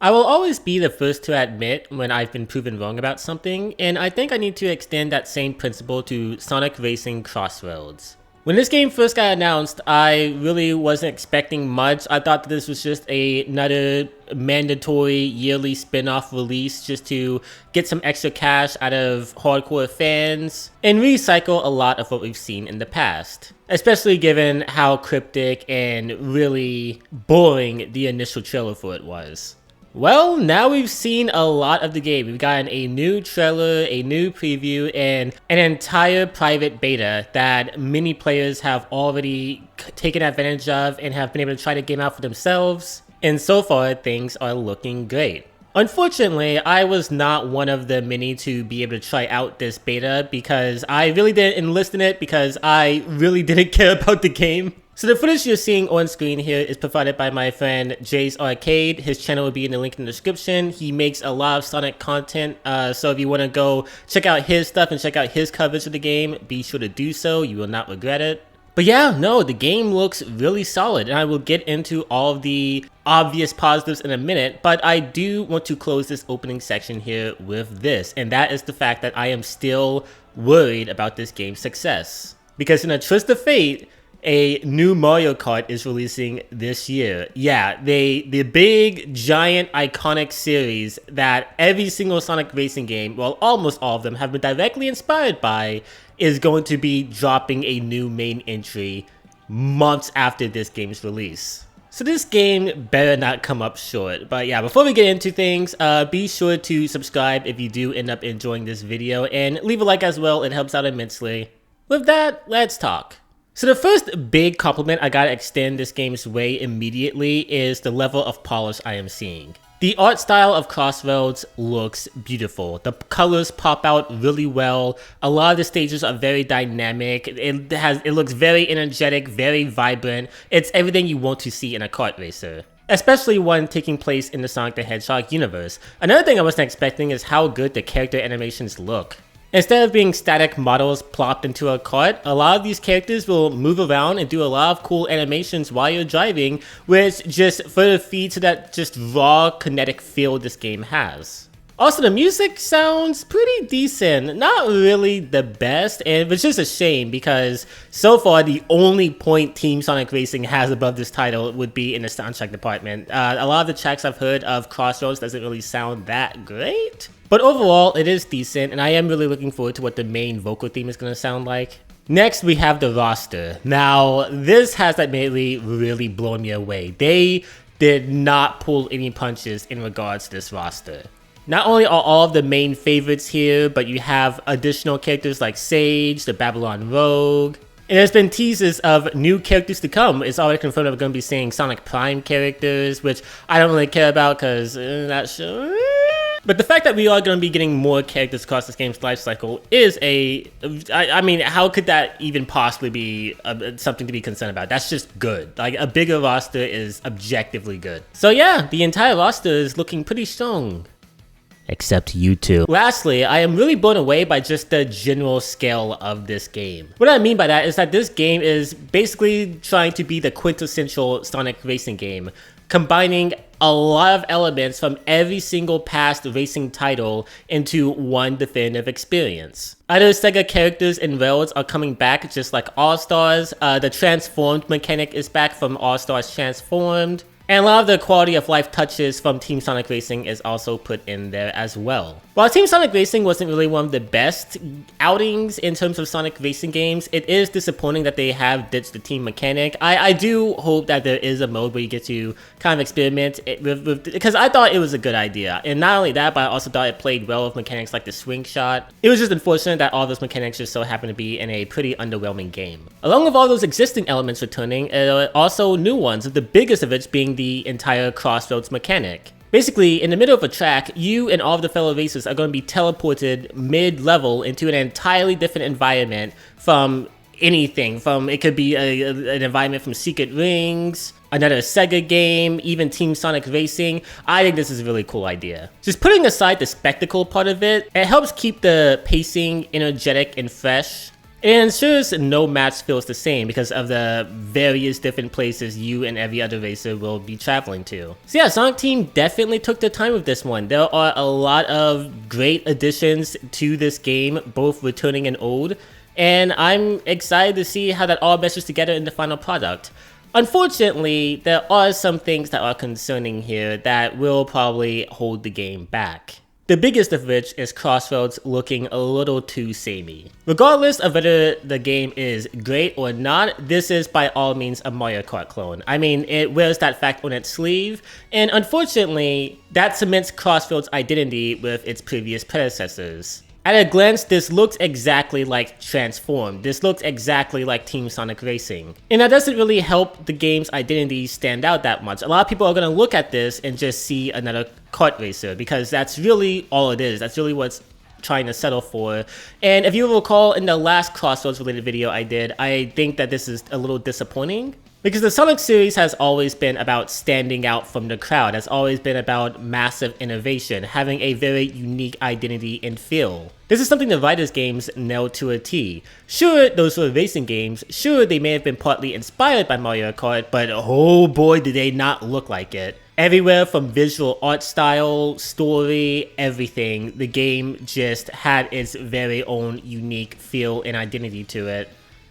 I will always be the first to admit when I've been proven wrong about something, and I think I need to extend that same principle to Sonic Racing Crossworlds. When this game first got announced, I really wasn't expecting much. I thought that this was just another mandatory yearly spin-off release just to get some extra cash out of hardcore fans and recycle a lot of what we've seen in the past. Especially given how cryptic and really boring the initial trailer for it was. Well, now we've seen a lot of the game. We've gotten a new trailer, a new preview, and an entire private beta that many players have already taken advantage of and have been able to try the game out for themselves. And so far, things are looking great. Unfortunately, I was not one of the many to be able to try out this beta because I really didn't enlist in it because I really didn't care about the game. So the footage you're seeing on screen here is provided by my friend JeysArcade. His channel will be in the link in the description. He makes a lot of Sonic content, so if you want to go check out his stuff and check out his coverage of the game, be sure to do so. You will not regret it. But yeah, no, the game looks really solid, and I will get into all of the obvious positives in a minute, but I do want to close this opening section here with this, and that is the fact that I am still worried about this game's success. Because in a twist of fate, a new Mario Kart is releasing this year. Yeah, the big, giant, iconic series that every single Sonic racing game, well, almost all of them, have been directly inspired by, is going to be dropping a new main entry months after this game's release. So this game better not come up short. But yeah, before we get into things, be sure to subscribe if you do end up enjoying this video, and leave a like as well, it helps out immensely. With that, let's talk. So the first big compliment I gotta extend this game's way immediately is the level of polish I am seeing. The art style of Crossroads looks beautiful. The colors pop out really well. A lot of the stages are very dynamic. It looks very energetic, very vibrant. It's everything you want to see in a kart racer. Especially one taking place in the Sonic the Hedgehog universe. Another thing I wasn't expecting is how good the character animations look. Instead of being static models plopped into a cart, a lot of these characters will move around and do a lot of cool animations while you're driving, which just further feeds to that just raw kinetic feel this game has. Also, the music sounds pretty decent, not really the best, and it's just a shame because so far the only point Team Sonic Racing has above this title would be in the soundtrack department. A lot of the tracks I've heard of Crossroads doesn't really sound that great. But overall, it is decent, and I am really looking forward to what the main vocal theme is going to sound like. Next, we have the roster. Now, this has admittedly really blown me away. They did not pull any punches in regards to this roster. Not only are all of the main favorites here, but you have additional characters like Sage, the Babylon Rogue, and there's been teases of new characters to come. It's already confirmed that we're going to be seeing Sonic Prime characters, which I don't really care about because I'm not sure. But the fact that we are going to be getting more characters across this game's life cycle is I mean, how could that even possibly be something to be concerned about? That's just good. Like, a bigger roster is objectively good. So yeah, the entire roster is looking pretty strong. Except you two. Lastly, I am really blown away by just the general scale of this game. What I mean by that is that this game is basically trying to be the quintessential Sonic racing game, combining a lot of elements from every single past racing title into one definitive experience. Other Sega characters and rails are coming back just like All-Stars. The transformed mechanic is back from All-Stars Transformed. And a lot of the quality of life touches from Team Sonic Racing is also put in there as well. While Team Sonic Racing wasn't really one of the best outings in terms of Sonic racing games, it is disappointing that they have ditched the team mechanic. I do hope that there is a mode where you get to kind of experiment with because I thought it was a good idea. And not only that, but I also thought it played well with mechanics like the swing shot. It was just unfortunate that all those mechanics just so happen to be in a pretty underwhelming game. Along with all those existing elements returning, also new ones, the biggest of which being the entire Crossroads mechanic. Basically, in the middle of a track, you and all of the fellow racers are going to be teleported mid-level into an entirely different environment from anything. It could be an environment from Secret Rings, another Sega game, even Team Sonic Racing. I think this is a really cool idea. Just putting aside the spectacle part of it, it helps keep the pacing energetic and fresh. It ensures no match feels the same because of the various different places you and every other racer will be traveling to. So yeah, Sonic Team definitely took their time with this one. There are a lot of great additions to this game, both returning and old, and I'm excited to see how that all meshes together in the final product. Unfortunately, there are some things that are concerning here that will probably hold the game back. The biggest of which is Crossroads looking a little too samey. Regardless of whether the game is great or not, this is by all means a Mario Kart clone. I mean, it wears that fact on its sleeve, and unfortunately, that cements Crossroads' identity with its previous predecessors. At a glance, this looks exactly like Transformed. This looks exactly like Team Sonic Racing. And that doesn't really help the game's identity stand out that much. A lot of people are going to look at this and just see another kart racer because that's really all it is. That's really what's trying to settle for. And if you recall in the last Crossroads related video I did, I think that this is a little disappointing. Because the Sonic series has always been about standing out from the crowd, has always been about massive innovation, having a very unique identity and feel. This is something the Riders games nailed to a T. Sure, those were racing games, sure they may have been partly inspired by Mario Kart, but oh boy did they not look like it. Everywhere from visual art style, story, everything, the game just had its very own unique feel and identity to it.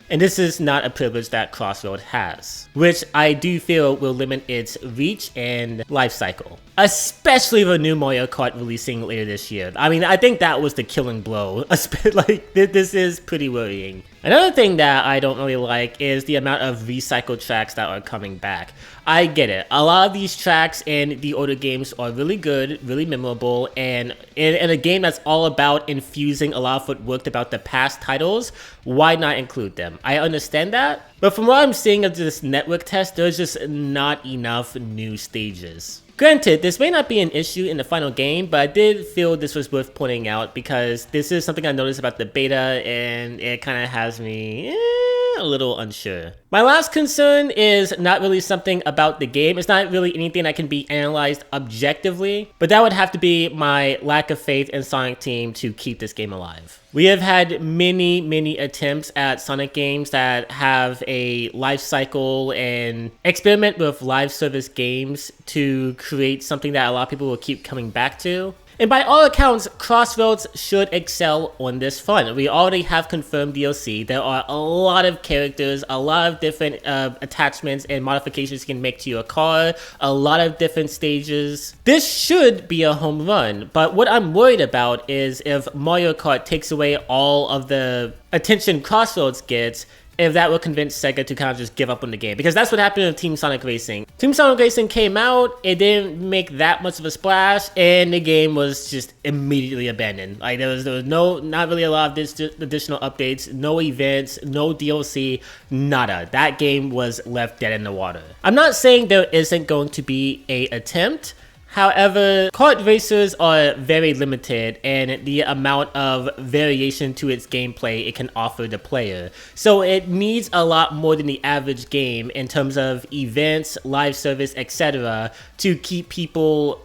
And this is not a privilege that Crossroads has, which I do feel will limit its reach and life cycle. Especially the new Mario Kart releasing later this year. I mean, I think that was the killing blow. Like, this is pretty worrying. Another thing that I don't really like is the amount of recycled tracks that are coming back. I get it. A lot of these tracks in the older games are really good, really memorable, and in a game that's all about infusing a lot of what worked about the past titles, why not include them? I understand that, but from what I'm seeing of this network test, there's just not enough new stages. Granted, this may not be an issue in the final game, but I did feel this was worth pointing out because this is something I noticed about the beta and it kind of has me a little unsure. My last concern is not really something about the game. It's not really anything that can be analyzed objectively, but that would have to be my lack of faith in Sonic Team to keep this game alive. We have had many attempts at Sonic games that have a life cycle and experiment with live service games to create something that a lot of people will keep coming back to. And by all accounts, Crossroads should excel on this front. We already have confirmed DLC. There are a lot of characters, a lot of different attachments and modifications you can make to your car, a lot of different stages. This should be a home run, but what I'm worried about is if Mario Kart takes away all of the attention Crossroads gets, if that would convince Sega to kind of just give up on the game. Because that's what happened with Team Sonic Racing. Team Sonic Racing came out, it didn't make that much of a splash, and the game was just immediately abandoned. Like there was not really a lot of additional updates, no events, no DLC, nada. That game was left dead in the water. I'm not saying there isn't going to be an attempt. However, kart racers are very limited in the amount of variation to its gameplay it can offer the player. So it needs a lot more than the average game in terms of events, live service, etc. to keep people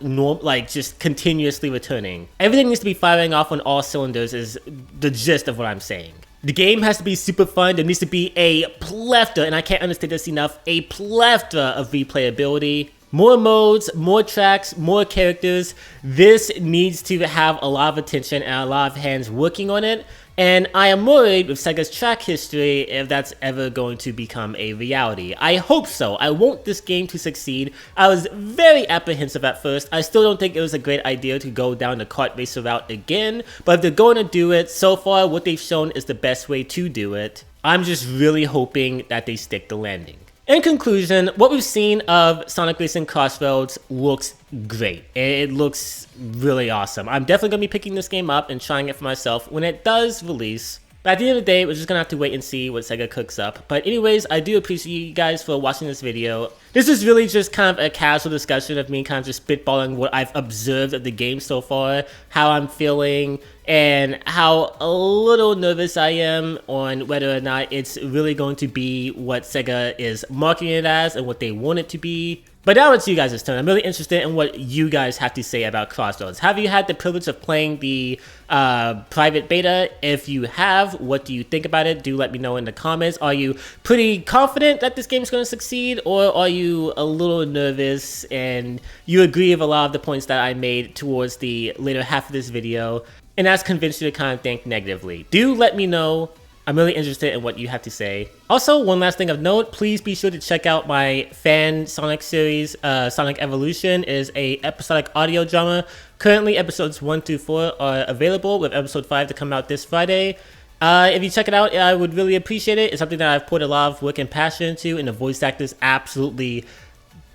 just continuously returning. Everything needs to be firing off on all cylinders is the gist of what I'm saying. The game has to be super fun. There needs to be a plethora, and I can't understate this enough, a plethora of replayability. More modes, more tracks, more characters. This needs to have a lot of attention and a lot of hands working on it. And I am worried with Sega's track history if that's ever going to become a reality. I hope so. I want this game to succeed. I was very apprehensive at first. I still don't think it was a great idea to go down the kart racer route again. But if they're going to do it, so far what they've shown is the best way to do it. I'm just really hoping that they stick the landing. In conclusion, what we've seen of Sonic Racing Crossroads looks great. It looks really awesome. I'm definitely going to be picking this game up and trying it for myself when it does release. But at the end of the day, we're just going to have to wait and see what Sega cooks up. But anyways, I do appreciate you guys for watching this video. This is really just kind of a casual discussion of me kind of just spitballing what I've observed of the game so far, how I'm feeling, and how a little nervous I am on whether or not it's really going to be what Sega is marketing it as and what they want it to be. But now it's you guys' turn. I'm really interested in what you guys have to say about Crossroads. Have you had the privilege of playing the private beta? If you have, what do you think about it? Do let me know in the comments. Are you pretty confident that this game is going to succeed, or are you a little nervous and you agree with a lot of the points that I made towards the later half of this video, and that's convinced you to kind of think negatively? Do let me know. I'm really interested in what you have to say. Also, one last thing of note, please be sure to check out my fan Sonic series. Sonic Evolution is a episodic audio drama. Currently, episodes 1 through 4 are available, with episode 5 to come out this Friday. If you check it out, I would really appreciate it. It's something that I've put a lot of work and passion into, and the voice actors absolutely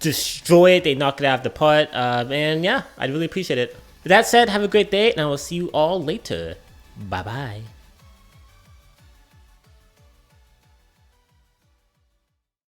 destroy it. They knock it out of the park. And yeah, I'd really appreciate it. With that said, have a great day, and I will see you all later. Bye-bye.